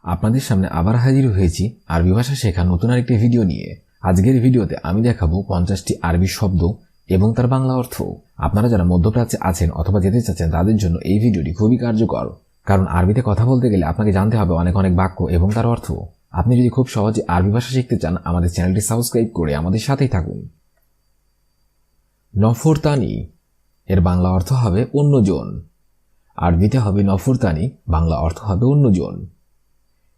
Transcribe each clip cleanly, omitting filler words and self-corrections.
আপনাদের সামনে আবার হাজির হয়েছি আরবি ভাষা শেখার নতুন আরেকটি ভিডিও নিয়ে। আজকের ভিডিওতে আমি দেখাবো 50টি আরবি শব্দ এবং তার বাংলা অর্থ। আপনারা যারা মধ্যপ্রাচ্যে আছেন অথবা যেতে চাচ্ছেন তাদের জন্য এই ভিডিওটি খুবই কার্যকর, কারণ আরবিতে কথা বলতে গেলে আপনাকে জানতে হবে অনেক অনেক বাক্য এবং তার অর্থ। আপনি যদি খুব সহজে আরবি ভাষা শিখতে চান আমাদের চ্যানেলটি সাবস্ক্রাইব করে আমাদের সাথেই থাকুন। নফরতানি এর বাংলা অর্থ হবে অন্যজন। আরবিতে হবে নফরতানি, বাংলা অর্থ হবে অন্যজন।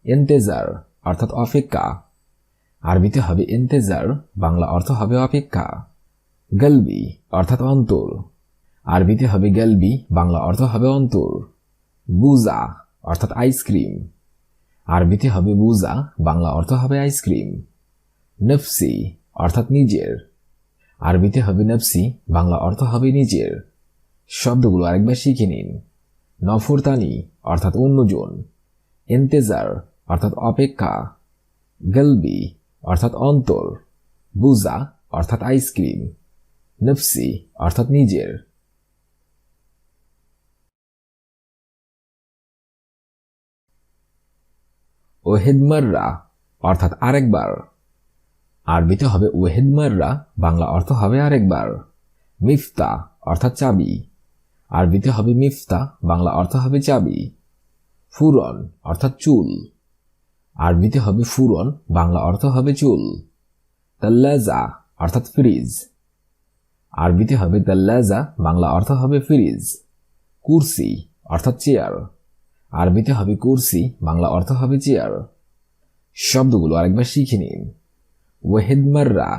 ইন্তেজার অর্থাৎ অপেক্ষা। আরবিতে হবে ইন্তেজার, বাংলা অর্থ হবে অপেক্ষা। গলবি অর্থাৎ অন্তর। আরবিতে হবে গলবি, বাংলা অর্থ হবে অন্তর। বুজা অর্থাৎ আইসক্রিম। আরবিতে হবে বুজা, বাংলা অর্থ হবে আইসক্রিম। নফসি অর্থাৎ নিজের। আরবিতে হবে নফসি, বাংলা অর্থ হবে নিজের। শব্দগুলো আরেকবার শিখে নিন। নফরতানি অর্থাৎ অন্যজন। ইন্তেজার অর্থাৎ অপেক্ষা। গলবি অর্থাৎ অন্তর। বুজা অর্থাৎ আইসক্রিম। নফসি অর্থাৎ নিজের। ওহেদমাররা অর্থাৎ আরেকবার। আরবিতে হবে ওহেদমাররা, বাংলা অর্থ হবে আরেকবার। মিফতা অর্থাৎ চাবি। আরবিতে হবে মিফতা, বাংলা অর্থ হবে চাবি। ফুরন অর্থাৎ চুল। আরবিতে হবে ফুরন, বাংলা অর্থ হবে চুল। তাল্লাজা অর্থাৎ ফ্রিজ। আরবিতে হবে তাল্লাজা, বাংলা অর্থ হবে ফ্রিজ। কুরসি অর্থাৎ চেয়ার। আরবিতে হবে কুরসি, বাংলা অর্থ হবে চেয়ার। শব্দগুলো আরেকবার শিখে নিন। ওয়াহিদমাররা,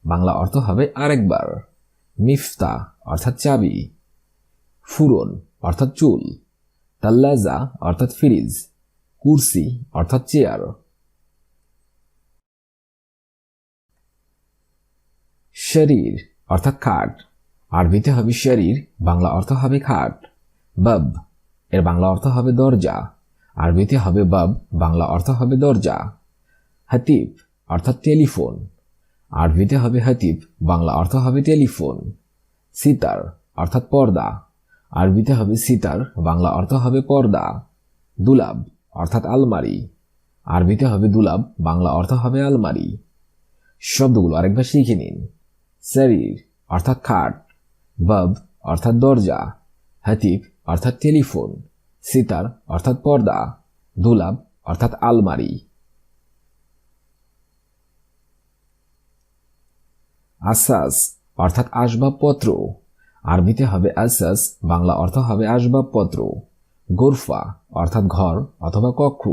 বাংলা অর্থ হবে আরেকবার। মিফতা অর্থাৎ চাবি। ফুরন অর্থাৎ চুল। তাল্লাজা অর্থাৎ ফ্রিজ। কুরসি অর্থাৎ চেয়ার। শরীর অর্থাৎ খাট। আরবিতে হবে শরীর, বাংলা অর্থ হবে খাট। বাব এর বাংলা অর্থ হবে দরজা। আরবিতে হবে বাব, বাংলা অর্থ হবে দরজা। হাতিব অর্থাৎ টেলিফোন। আরবিতে হবে হাতিব, বাংলা অর্থ হবে টেলিফোন। সিতার অর্থাৎ পর্দা। আরবিতে হবে সিতার, বাংলা অর্থ হবে পর্দা। দুলাব অর্থাৎ আলমারি। আরবিতে হবে দুলাব, বাংলা অর্থ হবে আলমারি। শব্দগুলো আরেকবার শিখে নিন। শরীর অর্থাৎ খাট। বাব অর্থাৎ দরজা। হাতিব অর্থাৎ টেলিফোন। সিতার অর্থাৎ পর্দা। দুলাব অর্থাৎ আলমারি। আসাস অর্থাৎ আসবাবপত্র। আরবিতে হবে আসাস, বাংলা অর্থ হবে আসবাবপত্র। গোরফা অর্থাৎ ঘর অথবা কক্ষ।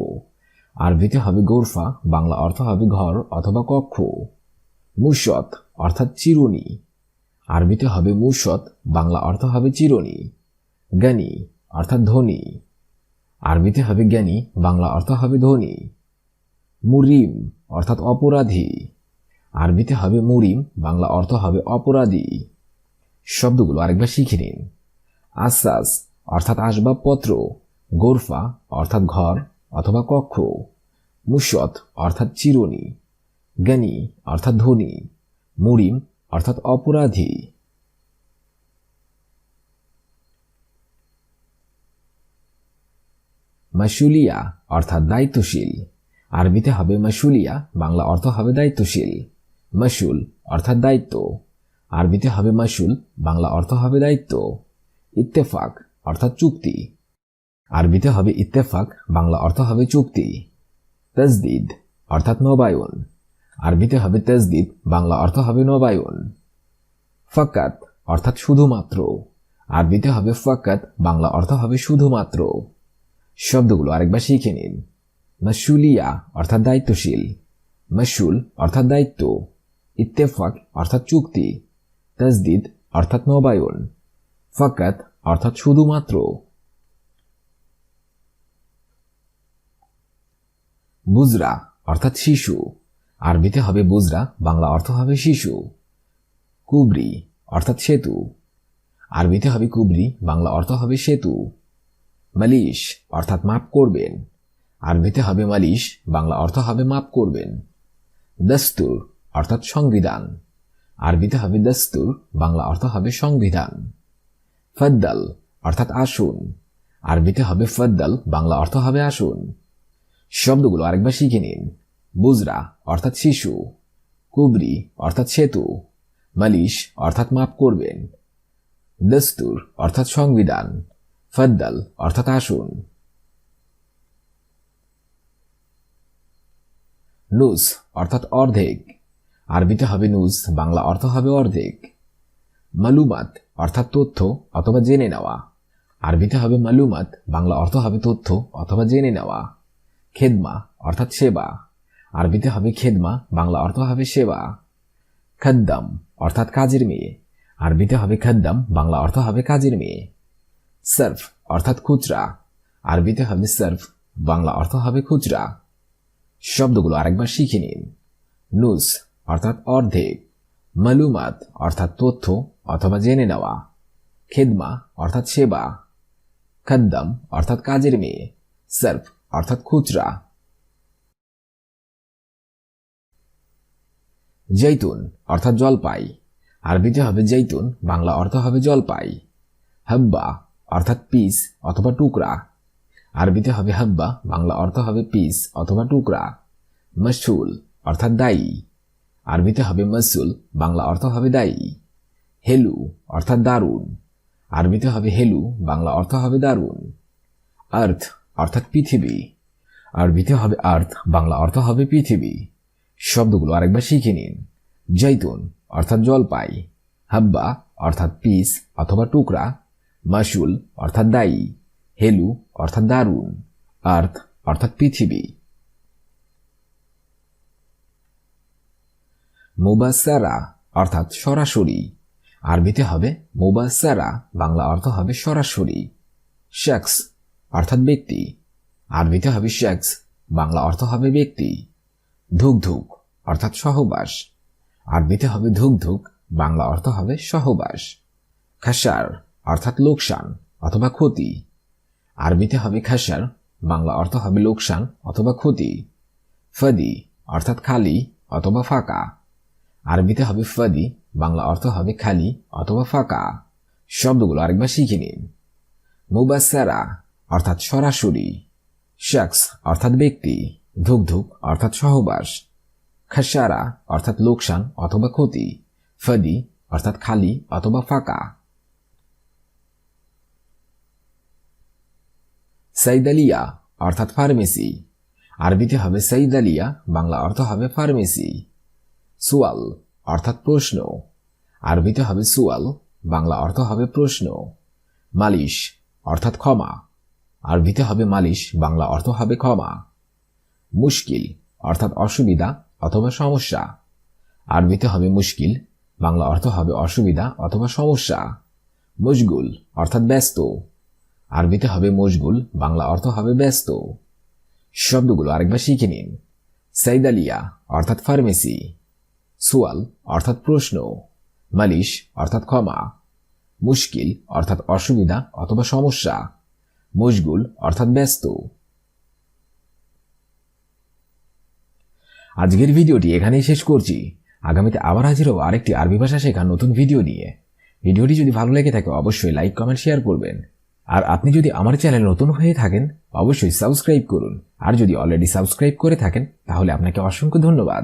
আরবিতে হবে গোরফা, বাংলা অর্থ হবে ঘর অথবা কক্ষ। মুশত অর্থাৎ চিরুনি। আরবিতে হবে মুশত, বাংলা অর্থ হবে চিরুনি। জ্ঞানী অর্থাৎ ধনী। আরবিতে হবে জ্ঞানী, বাংলা অর্থ হবে ধনী। মুরিম অর্থাৎ অপরাধী। আরবিতে হবে মুরিম, বাংলা অর্থ হবে অপরাধী। শব্দগুলো আরেকবার শিখে নিন। আসাস অর্থাৎ আসবাবপত্র। গোরফা অর্থাৎ ঘর অথবা কক্ষ। মুশত অর্থাৎ চিরুনি। জ্ঞানী অর্থাৎ ধনী। মুরিম অর্থাৎ অপরাধী। মাসুলিয়া অর্থাৎ দায়িত্বশীল। আরবিতে হবে মাসুলিয়া, বাংলা অর্থ হবে দায়িত্বশীল। মাসুল অর্থাৎ দায়িত্ব। আরবিতে হবে মাসুল, বাংলা অর্থ হবে দায়িত্ব। ইত্তেফাক অর্থাৎ চুক্তি। আরবিতে হবে ইত্তেফাক, বাংলা অর্থ হবে চুক্তি। তাজদিদ অর্থাৎ নবায়ন। আরবিতে হবে তাজদিদ, বাংলা অর্থ হবে নবায়ন। ফাকাত অর্থাৎ শুধুমাত্র। আরবিতে হবে ফাকাত, বাংলা অর্থ হবে শুধুমাত্র। শব্দগুলো আরেকবার শিখে নিন। মাসুলিয়া অর্থাৎ দায়িত্বশীল। মাসুল অর্থাৎ দায়িত্ব। ইত্তেফাক অর্থাৎ চুক্তি। তাজদিদ অর্থাৎ নবায়ন। ফাকাত অর্থাৎ শুধুমাত্র। বুজরা অর্থাৎ শিশু। আরবিতে হবে বুজরা, বাংলা অর্থ হবে শিশু। কুবরি অর্থাৎ সেতু। আরবিতে হবে কুবরি, বাংলা অর্থ হবে সেতু। মালিশ অর্থাৎ মাপ করবেন। আরবিতে হবে মালিশ, বাংলা অর্থ হবে মাপ করবেন। দস্তুর অর্থাৎ সংবিধান। আরবিতে হবে দস্তুর, বাংলা অর্থ হবে সংবিধান। ফদ্দাল অর্থাৎ আসুন। আরবিতে হবে ফদ্দাল, বাংলা অর্থ হবে আসুন। শব্দগুলো আরেকবার শিখে নিন। বুজরা অর্থাৎ শিশু, কুবরি অর্থাৎ সেতু, মালিশ অর্থাৎ মাপ করবেন, দস্তুর অর্থাৎ সংবিধান, ফদ্দাল অর্থাৎ আসুন। নুস অর্থাৎ অর্ধেক, আরবিতে হবে নুস, বাংলা অর্থ হবে অর্ধেক। মালুমাত অর্থাৎ তথ্য অথবা জেনে নেওয়া, আরবিতে হবে মালুমাত, বাংলা অর্থ হবে তথ্য অথবা জেনে নেওয়া। খেদমা অর্থাৎ সেবা, আরবিতে হবে খেদমা, বাংলা অর্থ হবে সেবা। খদ্দাম অর্থাৎ কাজের মেয়ে, আরবিতে হবে খদ্দাম, বাংলা অর্থ হবে কাজের মেয়ে। সার্ফ অর্থাৎ খুচরা, আরবিতে হবে সার্ফ, বাংলা অর্থ হবে খুচরা। শব্দগুলো আরেকবার শিখে নিন। নুস অর্থাৎ অর্ধেক, মালুমাত অর্থাৎ তথ্য অথবা জেনে নেওয়া, খেদমা অর্থাৎ সেবা, খদ্দাম অর্থাৎ কাজের মেয়ে, সার্ফ অর্থাৎ খুচরা। জৈতুন অর্থাৎ জলপাই, আরবিতে হবে জৈতুন, বাংলা অর্থ হবে জলপাই। হাব্বা অর্থাৎ পিস অথবা টুকরা, আরবিতে হবে হাব্বা, বাংলা অর্থ হবে পিস অথবা টুকরা। মশহুল অর্থাৎ দায়ী, আরবিতে হবে মসুল, বাংলা অর্থ হবে দায়ী। হেলু অর্থাৎ দারুণ, আরবিতে হবে হেলু, বাংলা অর্থ হবে দারুণ। আর্থ অর্থাৎ পৃথিবী, আরবিতে হবে আর্থ, বাংলা অর্থ হবে পৃথিবী। শব্দগুলো আরেকবার শিখে নিন। জৈতুন অর্থাৎ জলপাই, হাব্বা অর্থাৎ পিস অথবা টুকরা, মাসুল অর্থাৎ দায়ী, হেলু অর্থাৎ দারুণ, আর্থ অর্থাৎ পৃথিবী। মুবাসারা অর্থাৎ সরাসরি, আরবিতে হবে মুবাসারা, বাংলা অর্থ হবে সরাসরি। শখস অর্থাৎ ব্যক্তি, আরবিতে হবে শখস, বাংলা অর্থ হবে ব্যক্তি। ধুকধুক অর্থাৎ সহবাস, আরবিতে হবে ধুকধুক, বাংলা অর্থ হবে সহবাস। খাসার অর্থাৎ লোকসান অথবা ক্ষতি, আরবিতে হবে খাসার, বাংলা অর্থ হবে লোকসান অথবা ক্ষতি। ফদি অর্থাৎ খালি অথবা ফাঁকা, আরবিতে হবে ফদি, বাংলা অর্থ হবে খালি অথবা ফাঁকা। শব্দগুলো আরেকবার শিখে নিন। মুবাসারা অর্থাৎ সরাসরি, শখস অর্থাৎ ব্যক্তি, ধুকধুক অর্থাৎ সহবাস, খাসারা অর্থাৎ লোকসান অথবা ক্ষতি, ফদি অর্থাৎ খালি অথবা ফাঁকা। সাইদালিয়া অর্থাৎ ফার্মেসি, আরবিতে হবে সাইদালিয়া, বাংলা অর্থ হবে ফার্মেসি। সুয়াল অর্থাৎ প্রশ্ন, আরবিতে হবে সুয়াল, বাংলা অর্থ হবে প্রশ্ন। মালিশ অর্থাৎ ক্ষমা, আরবিতে হবে মালিশ, বাংলা অর্থ হবে ক্ষমা। মুশকিল অর্থাৎ অসুবিধা অথবা সমস্যা, আরবিতে হবে মুশকিল, বাংলা অর্থ হবে অসুবিধা অথবা সমস্যা। মশগুল অর্থাৎ ব্যস্ত, আরবিতে হবে মশগুল, বাংলা অর্থ হবে ব্যস্ত। শব্দগুলো আরেকবার শিখে নিন। সাইদালিয়া অর্থাৎ ফার্মেসি, সুয়াল অর্থাৎ প্রশ্ন, মালিশ অর্থাৎ ক্ষমা, মুশকিল অর্থাৎ অসুবিধা অথবা সমস্যা, মশগুল অর্থাৎ ব্যস্ত। আজকের ভিডিওটি এখানেই শেষ করছি। আগামীতে আবার হাজির হব আরেকটি আরবি ভাষা শেখার নতুন ভিডিও নিয়ে। ভিডিওটি যদি ভালো লেগে থাকে অবশ্যই লাইক, কমেন্ট, শেয়ার করবেন। আর আপনি যদি আমার চ্যানেল নতুন হয়ে থাকেন অবশ্যই সাবস্ক্রাইব করুন। আর যদি অলরেডি সাবস্ক্রাইব করে থাকেন তাহলে আপনাকে অসংখ্য ধন্যবাদ।